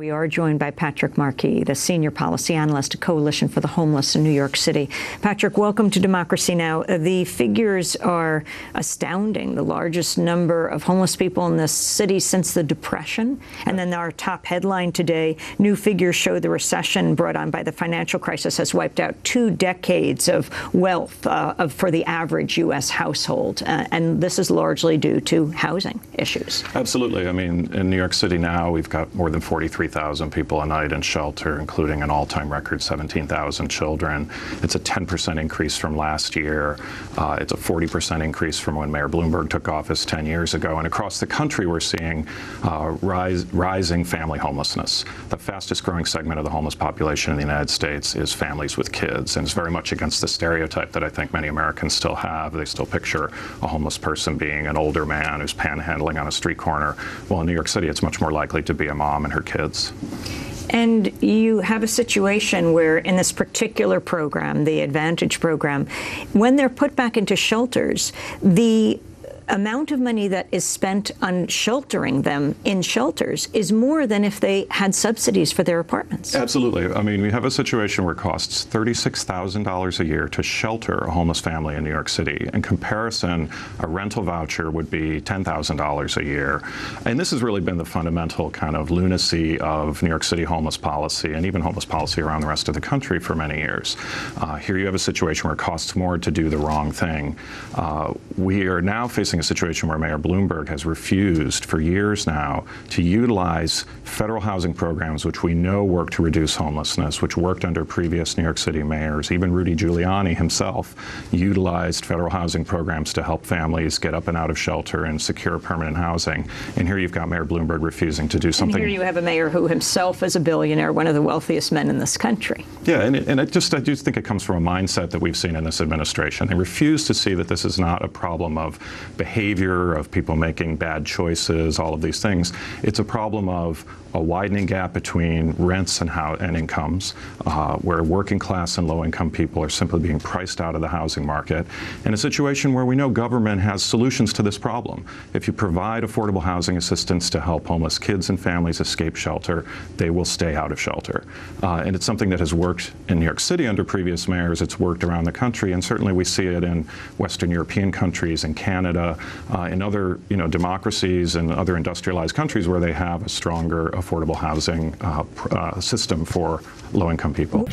We are joined by Patrick Markey, the Senior Policy Analyst at Coalition for the Homeless in New York City. Patrick, welcome to Democracy Now! The figures are astounding. The largest number of homeless people in this city since the Depression. And then our top headline today, new figures show the recession brought on by the financial crisis has wiped out 2 decades of wealth for the average U.S. household. And this is largely due to housing issues. Absolutely. I mean, in New York City now, we've got more than 43,000 people a night in shelter, including an all-time record 17,000 children. It's a 10% increase from last year. It's a 40% increase from when Mayor Bloomberg took office 10 years ago. And across the country, we're seeing rising family homelessness. The fastest growing segment of the homeless population in the United States is families with kids, and it's very much against the stereotype that I think many Americans still have. They still picture a homeless person being an older man who's panhandling on a street corner. Well, in New York City, it's much more likely to be a mom and her kids. And you have a situation where in this particular program, the Advantage program, when they're put back into shelters, the amount of money that is spent on sheltering them in shelters is more than if they had subsidies for their apartments. Absolutely. I mean, we have a situation where it costs $36,000 a year to shelter a homeless family in New York City. In comparison, a rental voucher would be $10,000 a year. And this has really been the fundamental kind of lunacy of New York City homeless policy and even homeless policy around the rest of the country for many years. Here you have a situation where it costs more to do the wrong thing. We are now facing a situation where Mayor Bloomberg has refused for years now to utilize federal housing programs which we know work to reduce homelessness, which worked under previous New York City mayors. Even Rudy Giuliani himself utilized federal housing programs to help families get up and out of shelter and secure permanent housing. And here you've got Mayor Bloomberg refusing to do something. And here you have a mayor who himself is a billionaire, one of the wealthiest men in this country. Yeah, and I do think it comes from a mindset that we've seen in this administration. They refuse to see that this is not a problem of behavior, of people making bad choices, all of these things. It's a problem of a widening gap between rents and incomes, where working class and low income people are simply being priced out of the housing market, and a situation where we know government has solutions to this problem. If you provide affordable housing assistance to help homeless kids and families escape shelter, they will stay out of shelter. And it's something that has worked in New York City under previous mayors. It's worked around the country, and certainly we see it in Western European countries, in Canada, in other democracies and other industrialized countries where they have a stronger affordable housing system for low-income people.